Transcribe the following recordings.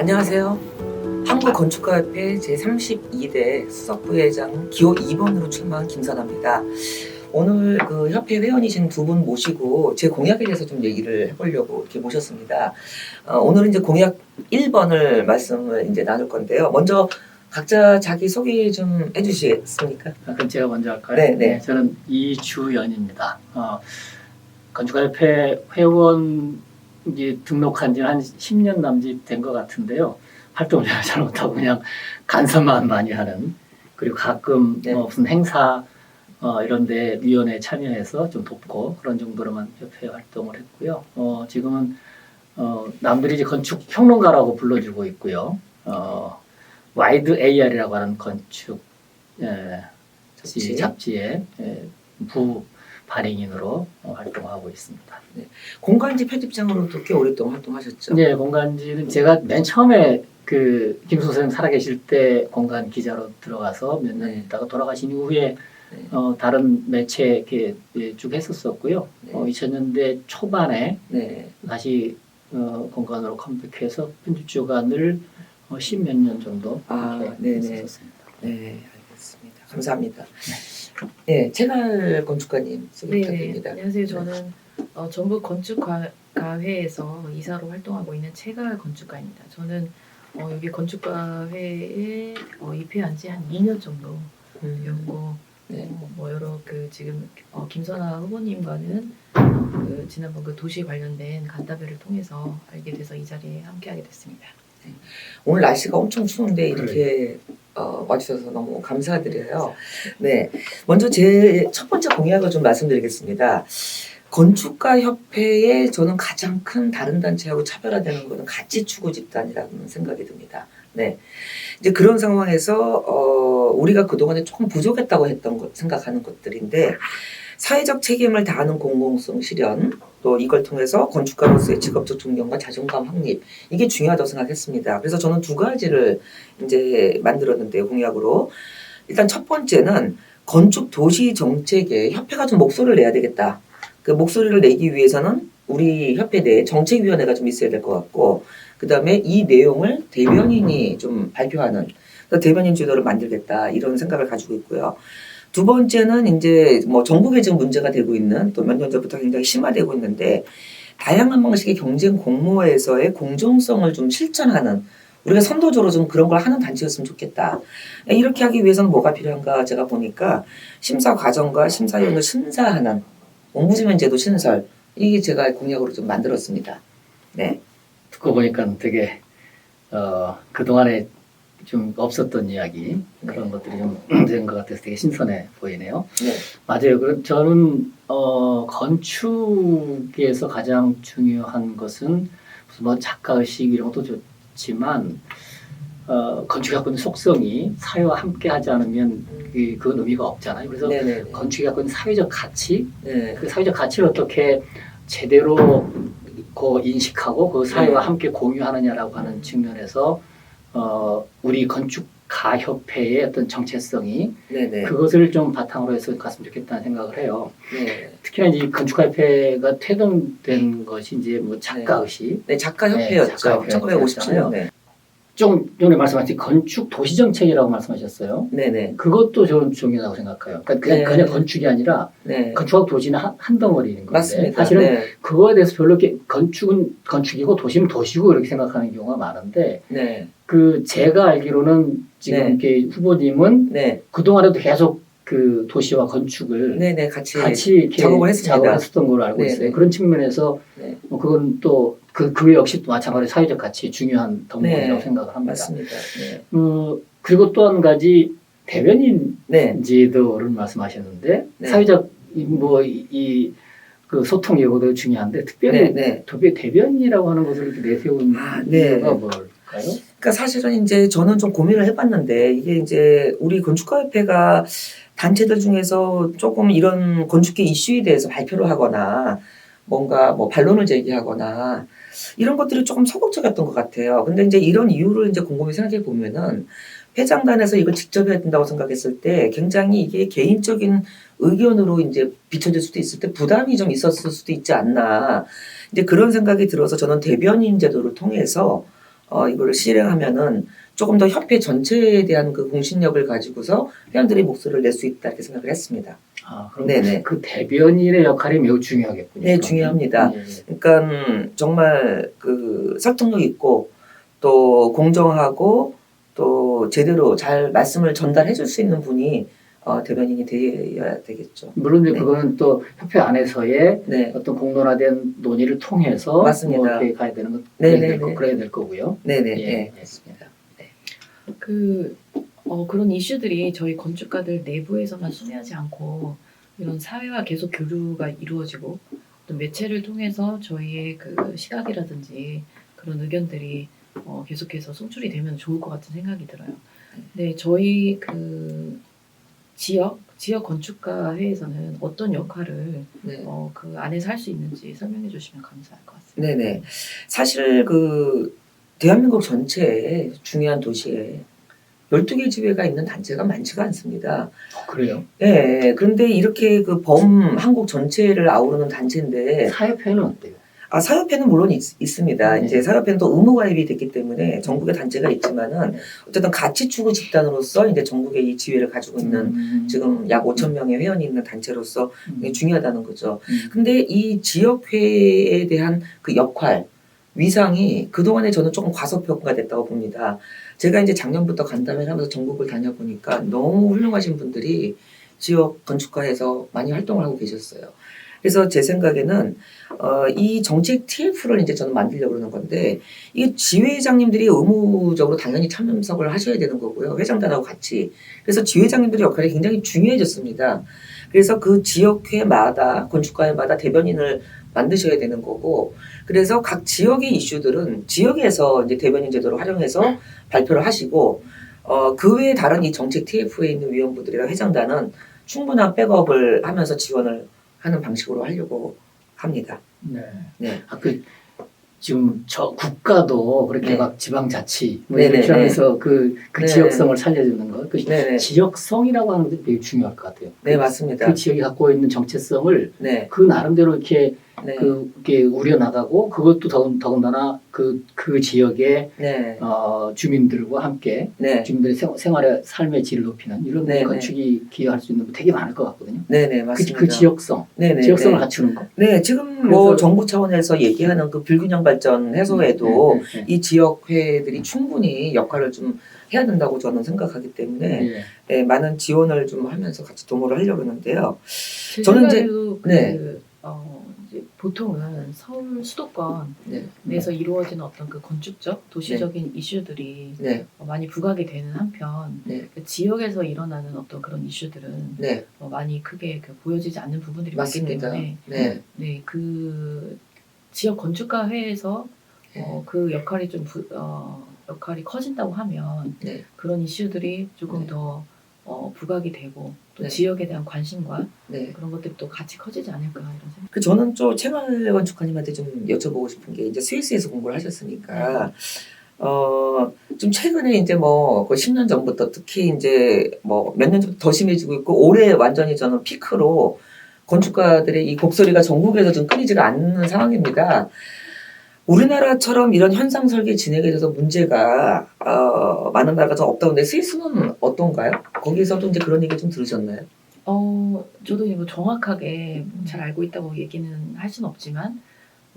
안녕하세요. 한국건축가협회 제32대 수석부회장 기호 2번으로 출마한 김선아입니다. 오늘 그 협회 회원이신 두 분 모시고 제 공약에 대해서 좀 얘기를 해보려고 이렇게 모셨습니다. 오늘은 이제 공약 1번을 말씀을 이제 나눌 건데요. 먼저 각자 자기 소개 좀 해주시겠습니까? 그럼 제가 먼저 할까요? 네. 저는 이주연입니다. 건축가협회 회원 이제 등록한 지는 한 10년 남짓 된 것 같은데요. 활동을 잘 못하고 그냥 간섭만 많이 하는, 그리고 가끔 무슨 행사 이런데 위원회에 참여해서 좀 돕고 그런 정도로만 협회 활동을 했고요. 지금은 남들이 이제 건축 평론가라고 불러주고 있고요. 와이드 AR이라고 하는 건축 잡지의 부 발행인으로 활동하고 있습니다. 네. 공간지 편집장으로도 꽤 오랫동안 활동하셨죠? 네, 공간지는 제가 맨 처음에 그 김수 선생님 살아계실 때 공간 기자로 들어가서 몇 년 있다가 돌아가신 이후에 다른 매체 이렇게 쭉 했었었고요. 2000년대 초반에 다시 공간으로 컴백해서 편집주간을 10몇 년 정도 했었습니다. 네, 알겠습니다. 감사합니다. 네, 채갈 건축가님 소개 부탁드립니다. 안녕하세요. 저는 전북 건축가회에서 이사로 활동하고 있는 채갈 건축가입니다. 저는 여기 건축가회에 입회한 지 한 2년 정도 되었고 뭐 여러 지금 김선아 후보님과는 지난번 그 도시 관련된 간담회를 통해서 알게 돼서 이 자리에 함께하게 됐습니다. 네. 오늘 날씨가 엄청 추운데 이렇게 와주셔서 너무 감사드려요. 네, 먼저 제 첫 번째 공약을 좀 말씀드리겠습니다. 건축가 협회에 저는 가장 큰 다른 단체하고 차별화되는 것은 가치 추구 집단이라는 생각이 듭니다. 네, 이제 그런 상황에서 우리가 그동안에 조금 부족했다고 생각하는 것들인데, 사회적 책임을 다하는 공공성 실현, 또 이걸 통해서 건축가로서의 직업적 존경과 자존감 확립, 이게 중요하다고 생각했습니다. 그래서 저는 두 가지를 이제 만들었는데요, 공약으로. 일단 첫 번째는 건축 도시 정책에 협회가 좀 목소리를 내야 되겠다. 그 목소리를 내기 위해서는 우리 협회 내에 정책위원회가 좀 있어야 될 것 같고, 그 다음에 이 내용을 대변인이 좀 발표하는, 대변인 제도를 만들겠다, 이런 생각을 가지고 있고요. 두 번째는 이제 뭐 전국에 지금 문제가 되고 있는, 또 몇 년 전부터 굉장히 심화되고 있는데, 다양한 방식의 경쟁 공모에서의 공정성을 좀 실천하는, 우리가 선도적으로 좀 그런 걸 하는 단체였으면 좋겠다. 이렇게 하기 위해서는 뭐가 필요한가 제가 보니까 심사 과정과 심사위원을 심사하는 옴부즈맨 제도 신설, 이게 제가 공약으로 좀 만들었습니다. 네. 듣고 보니까 되게 그동안에 좀 없었던 이야기, 그런 것들이 좀 된 것 같아서 되게 신선해 보이네요. 네. 맞아요. 그럼 저는 건축에서 가장 중요한 것은 무슨 뭐 작가의식 이런 것도 좋지만 건축이 갖고 있는 속성이 사회와 함께 하지 않으면 그건 의미가 없잖아요. 그래서 건축이 갖고 있는 사회적 가치, 그 사회적 가치를 어떻게 제대로 인식하고 그 사회와 함께 공유하느냐라고 하는 측면에서 우리 건축가협회의 어떤 정체성이 그것을 좀 바탕으로 해서 갔으면 좋겠다는 생각을 해요. 특히나 이제 건축가협회가 퇴동된 것이 이제 뭐 작가의식, 작가협회였죠. 1957년. 좀 전에 말씀하신 건축 도시 정책이라고 말씀하셨어요. 그것도 저는 중요하다고 생각해요. 그러니까 그냥 건축이 아니라 건축하고 도시는 한 덩어리인 건데, 맞습니다. 사실은 그거에 대해서 별로 이렇게 건축은 건축이고 도시는 도시고 이렇게 생각하는 경우가 많은데, 그 제가 알기로는 지금 이렇게 후보님은 그동안에도 계속 그 도시와 건축을 같이 작업을 했었던 걸로 알고 있어요. 그런 측면에서 뭐 그건 또 그 역시 또 마찬가지로 사회적 가치 중요한 덕목이라고 생각을 합니다. 맞습니다. 그리고 또 한 가지 대변인 제도를 말씀하셨는데, 사회적 그 소통 예고도 중요한데, 특별히 대변인이라고 하는 것을 이렇게 내세운 이유가 뭘까요? 그러니까 사실은 이제 저는 좀 고민을 해봤는데, 이게 이제 우리 건축가협회가 단체들 중에서 조금 이런 건축계 이슈에 대해서 발표를 하거나 뭔가 뭐 반론을 제기하거나 이런 것들이 조금 소극적이었던 것 같아요. 근데 이제 이런 이유를 이제 곰곰이 생각해 보면은, 회장단에서 이걸 직접 해야 된다고 생각했을 때 굉장히 이게 개인적인 의견으로 이제 비춰질 수도 있을 때 부담이 좀 있었을 수도 있지 않나, 이제 그런 생각이 들어서 저는 대변인 제도를 통해서 이거를 실행하면은 조금 더 협회 전체에 대한 그 공신력을 가지고서 회원들의 목소리를 낼 수 있다 이렇게 생각을 했습니다. 아, 그럼 네네. 그 대변인의 역할이 매우 중요하겠군요. 네, 중요합니다. 그러니까 정말 그 설득력 있고 또 공정하고 또 제대로 잘 말씀을 전달해 줄 수 있는 분이 대변인이 되어야 되겠죠. 물론 이제 네. 그거는 또 협회 안에서의 네, 어떤 공론화된 논의를 통해서 맞습니다. 뭐 이렇게 가야 되는 것 네네네. 그래야 될 거고요. 네네, 예. 네, 맞습니다. 그런 이슈들이 저희 건축가들 내부에서만 순회하지 않고 이런 사회와 계속 교류가 이루어지고 또 매체를 통해서 저희의 그 시각이라든지 그런 의견들이 계속해서 송출이 되면 좋을 것 같은 생각이 들어요. 네, 저희 그 지역 건축가 회에서는 어떤 역할을 네. 그 안에서 할 수 있는지 설명해 주시면 감사할 것 같습니다. 네네. 사실 그 대한민국 전체에 중요한 도시에 12개 지회가 있는 단체가 많지가 않습니다. 그래요? 예, 그런데 이렇게 그 한국 전체를 아우르는 단체인데, 사협회는 어때요? 사협회는 물론 있습니다. 네. 이제 사협회는 또 의무가입이 됐기 때문에 전국에 단체가 있지만은, 네. 어쨌든 가치 추구 집단으로서 이제 전국에 이 지회를 가지고 있는 지금 약 5천 명의 회원이 있는 단체로서 중요하다는 거죠. 근데 이 지역회에 대한 그 역할, 위상이 그동안에 저는 조금 과소평가 됐다고 봅니다. 제가 이제 작년부터 간담회를 하면서 전국을 다녀보니까 너무 훌륭하신 분들이 지역 건축가에서 많이 활동을 하고 계셨어요. 그래서 제 생각에는 이 정책 TF를 이제 저는 만들려고 그러는 건데, 이 지회장님들이 의무적으로 당연히 참석을 하셔야 되는 거고요. 회장단하고 같이. 그래서 지회장님들의 역할이 굉장히 중요해졌습니다. 그래서 그 지역회마다 건축가회마다 대변인을 만드셔야 되는 거고, 그래서 각 지역의 이슈들은 지역에서 이제 대변인 제도를 활용해서 발표를 하시고, 그 외에 다른 이 정책 TF에 있는 위원분들이랑 회장단은 충분한 백업을 하면서 지원을 하는 방식으로 하려고 합니다. 네. 네. 지금 저 국가도 그렇게 네. 막 지방자치 뭐 네네, 이렇게 하면서 그 네. 지역성을 살려주는 것, 그 네네. 지역성이라고 하는 게 되게 중요할 것 같아요. 네, 맞습니다. 그 지역이 갖고 있는 정체성을 네. 그 나름대로 이렇게 네. 그게 우려나가고 그것도 더군다나 그 지역의 네. 주민들과 함께 네. 주민들의 삶의 질을 높이는 이런 네네. 건축이 기여할 수 있는 거 되게 많을 것 같거든요. 네네, 맞습니다. 그 지역성, 네네. 지역성을 네. 갖추는 거. 네, 지금 뭐 그래서- 정부 차원에서 얘기하는 그 불균형 발전 해소에도 네. 이 지역회들이 충분히 역할을 좀 해야 된다고 저는 생각하기 때문에 예. 네, 많은 지원을 좀 하면서 같이 도모를 하려고 하는데요. 제 저는 이제- 생각에도 네. 이제 보통은 서울 수도권에서 네. 이루어지는 어떤 그 건축적 도시적인 이슈들이 네. 많이 부각이 되는 한편 네. 그 지역에서 일어나는 어떤 그런 이슈들은 네. 많이 크게 보여지지 않는 부분들이 많기 맞습니다. 때문에 네. 그 지역 건축가 회에서 네. 그 역할이 좀 역할이 커진다고 하면 네. 그런 이슈들이 조금 네. 더 부각이 되고 또 네. 지역에 대한 관심과 네. 그런 것들이 또 같이 커지지 않을까 이런 생각. 그 저는 좀 최광일 건축가님한테 좀 여쭤보고 싶은 게, 이제 스위스에서 공부를 하셨으니까 좀 최근에 이제 뭐 그 10년 전부터 특히 이제 뭐 몇 년 전부터 더 심해지고 있고, 올해 완전히 저는 피크로 건축가들의 이 곡소리가 전국에서 좀 끊이지가 않는 상황입니다. 우리나라처럼 이런 현상 설계 진행에 대해서 문제가 많은 나라가 좀 없다는데, 스위스는 어떤가요? 거기서도 이제 그런 얘기 좀 들으셨나요? 저도 이거 정확하게 잘 알고 있다고 얘기는 할 수는 없지만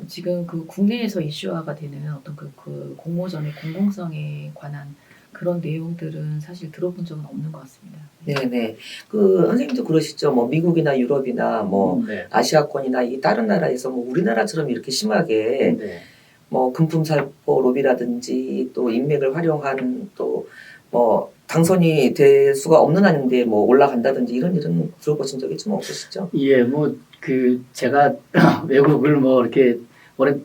지금 그 국내에서 이슈화가 되는 어떤 그 공모전의 공공성에 관한 그런 내용들은 사실 들어본 적은 없는 것 같습니다. 네네. 그 선생님도 그러시죠. 뭐 미국이나 유럽이나 뭐 네. 아시아권이나 이 다른 나라에서 뭐 우리나라처럼 이렇게 심하게 네. 뭐 금품살포 로비라든지 또 인맥을 활용한 또 뭐 당선이 될 수가 없는 한인데 뭐 올라간다든지 이런 일은 들어보신 적이 좀 없으시죠? 예, 뭐 제가 외국을 뭐 이렇게 오래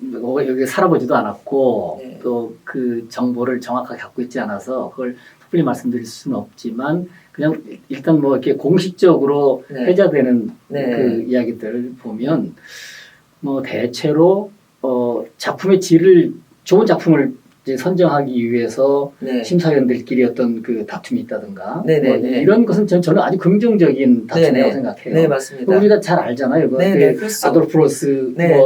여기 살아보지도 않았고 네. 또 그 정보를 정확하게 갖고 있지 않아서 그걸 섣불리 말씀드릴 수는 없지만 그냥 일단 뭐 이렇게 공식적으로 네. 회자되는 네. 그 이야기들을 보면 뭐 대체로 작품의 질을 좋은 작품을 이제 선정하기 위해서 네. 심사위원들끼리 어떤 그 다툼이 있다든가 네네, 뭐 네. 이런 것은 저는 아주 긍정적인 다툼이라고 네네. 생각해요. 네, 맞습니다. 우리가 잘 알잖아요. 네네, 그 그렇죠. 아돌프 로스 네.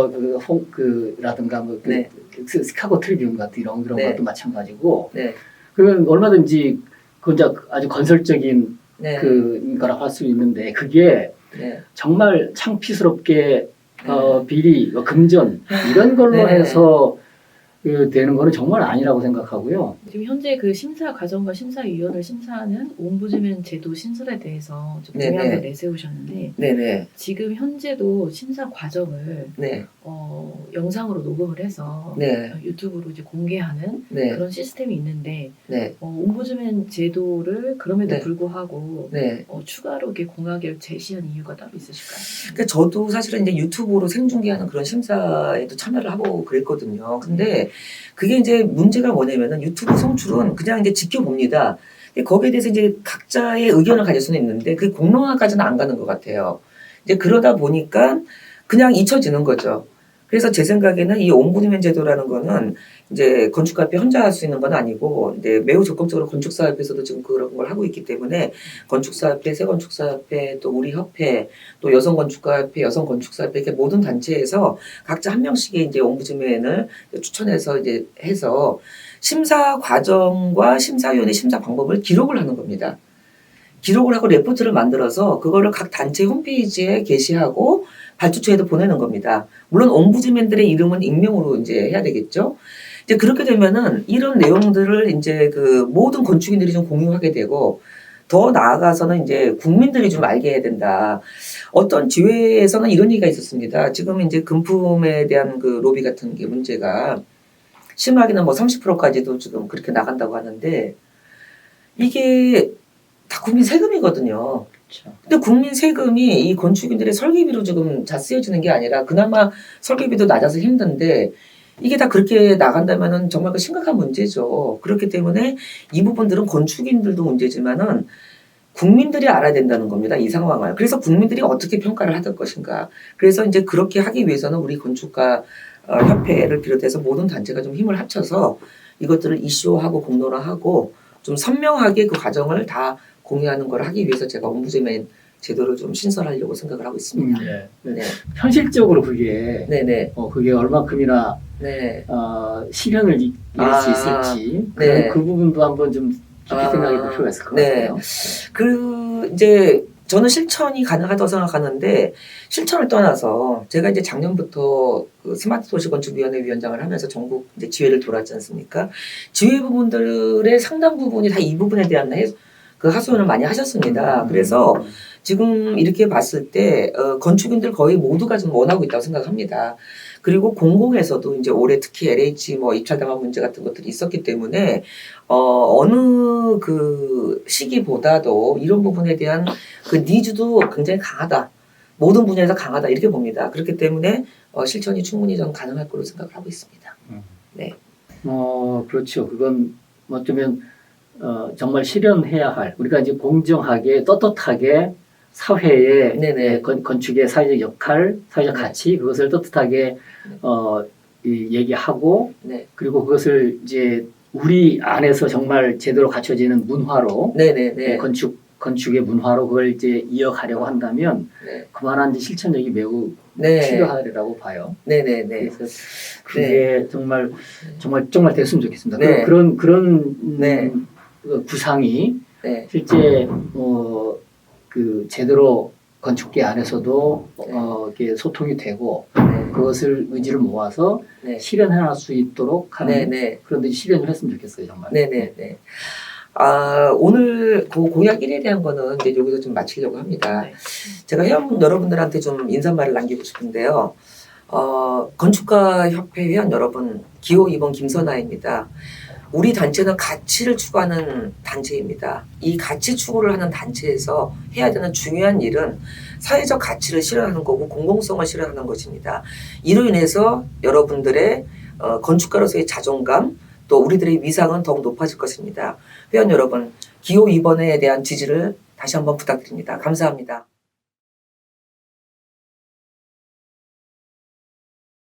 라든가 뭐 네. 시카고 트리뷴 같은 이런 네. 것도 마찬가지고 네. 그러면 얼마든지 그 이제 아주 건설적인 네. 거라고 할 수 있는데 그게 네. 정말 창피스럽게 비리, 금전 이런 걸로 네. 해서 되는 거는 정말 아니라고 생각하고요. 지금 현재 그 심사 과정과 심사위원을 심사하는 옴부즈맨 제도 신설에 대해서 좀 네네. 공약을 내세우셨는데 네네. 지금 현재도 심사 과정을 네. 영상으로 녹음을 해서 네. 유튜브로 이제 공개하는 네. 그런 시스템이 있는데 네. 옴부즈맨 제도를 그럼에도 네. 불구하고 네. 추가로 이렇게 공약을 제시한 이유가 따로 있으실까요? 그러니까 저도 사실은 이제 유튜브로 생중계하는 그런 심사에도 참여를 하고 그랬거든요. 근데 그게 이제 문제가 뭐냐면은 유튜브 송출은 그냥 이제 지켜봅니다. 근데 거기에 대해서 이제 각자의 의견을 가질 수는 있는데 그 공론화까지는 안 가는 것 같아요. 이제 그러다 보니까 그냥 잊혀지는 거죠. 그래서 제 생각에는 이 옴부드맨 제도라는 거는 이제 건축가협회 혼자 할 수 있는 건 아니고 이제 매우 적극적으로 건축사협회에서도 지금 그런 걸 하고 있기 때문에 건축사협회, 새건축사협회, 또 우리 협회, 또 여성건축가협회, 여성건축사협회 이렇게 모든 단체에서 각자 한 명씩의 이제 옴부드맨을 추천해서 이제 해서 심사 과정과 심사위원의 심사 방법을 기록을 하는 겁니다. 기록을 하고 레포트를 만들어서 그거를 각 단체 홈페이지에 게시하고 발주처에도 보내는 겁니다. 물론 옴부즈맨들의 이름은 익명으로 이제 해야 되겠죠. 이제 그렇게 되면은 이런 내용들을 이제 그 모든 건축인들이 좀 공유하게 되고 더 나아가서는 이제 국민들이 좀 알게 해야 된다. 어떤 지회에서는 이런 얘기가 있었습니다. 지금 이제 금품에 대한 그 로비 같은 게 문제가 심하게는 뭐 30%까지도 지금 그렇게 나간다고 하는데 이게 다 국민 세금이거든요. 그렇죠. 근데 국민 세금이 이 건축인들의 설계비로 지금 다 쓰여지는 게 아니라 그나마 설계비도 낮아서 힘든데 이게 다 그렇게 나간다면은 정말 그 심각한 문제죠. 그렇기 때문에 이 부분들은 건축인들도 문제지만은 국민들이 알아야 된다는 겁니다. 이 상황을. 그래서 국민들이 어떻게 평가를 하될 것인가. 그래서 이제 그렇게 하기 위해서는 우리 건축가 협회를 비롯해서 모든 단체가 좀 힘을 합쳐서 이것들을 이슈화하고 공론화하고 좀 선명하게 그 과정을 다 공유하는 걸 하기 위해서 제가 옴부즈맨 제도를 좀 신설하려고 생각을 하고 있습니다. 네. 네. 현실적으로 그게 네네. 그게 얼마큼이나 네. 실현을 이룰 수 있을지 네. 그 부분도 한번 좀 깊이 생각해 볼 필요가 있을 것 네. 같아요. 그 이제 저는 실천이 가능하다고 생각하는데 실천을 떠나서 제가 이제 작년부터 그 스마트 도시 건축위원회 위원장을 하면서 전국 이제 지회를 돌았지 않습니까? 지회 부분들의 상당 부분이 다 이 부분에 대한 그 하소연을 많이 하셨습니다. 그래서 지금 이렇게 봤을 때 건축인들 거의 모두가 좀 원하고 있다고 생각합니다. 그리고 공공에서도 이제 올해 특히 LH 뭐 입찰당한 문제 같은 것들이 있었기 때문에 어느 그 시기보다도 이런 부분에 대한 그 니즈도 굉장히 강하다. 모든 분야에서 강하다 이렇게 봅니다. 그렇기 때문에 실천이 충분히 전 가능할 거로 생각을 하고 있습니다. 네. 그렇죠. 그건 어쩌면 정말 실현해야 할 우리가 이제 공정하게 떳떳하게 사회의 네네. 건축의 사회적 역할, 사회적 가치 그것을 떳떳하게 얘기하고 네. 그리고 그것을 이제 우리 안에서 정말 제대로 갖춰지는 문화로 네네네. 건축의 문화로 그걸 이제 이어가려고 한다면 네. 그만한 이제 실천력이 매우 네. 필요하리라고 봐요. 네네네. 그래서 그게 정말 됐으면 좋겠습니다. 네. 그런 네. 구상이 네. 실제 그 제대로 건축계 안에서도 네. 이렇게 소통이 되고 네. 그것을 의지를 모아서 네. 실현할 수 있도록 하는 네네. 그런 실현을 했으면 좋겠어요, 정말. 네네네. 오늘 그 공약 1에 대한 거는 이제 여기서 좀 마치려고 합니다. 네. 제가 회원 여러분들한테 좀 인사말을 남기고 싶은데요. 건축가 협회 회원 여러분, 기호 2번 김선아입니다. 우리 단체는 가치를 추구하는 단체입니다. 이 가치 추구를 하는 단체에서 해야 되는 중요한 일은 사회적 가치를 실현하는 거고 공공성을 실현하는 것입니다. 이로 인해서 여러분들의 건축가로서의 자존감 또 우리들의 위상은 더욱 높아질 것입니다. 회원 여러분, 기호 2번에 대한 지지를 다시 한번 부탁드립니다. 감사합니다.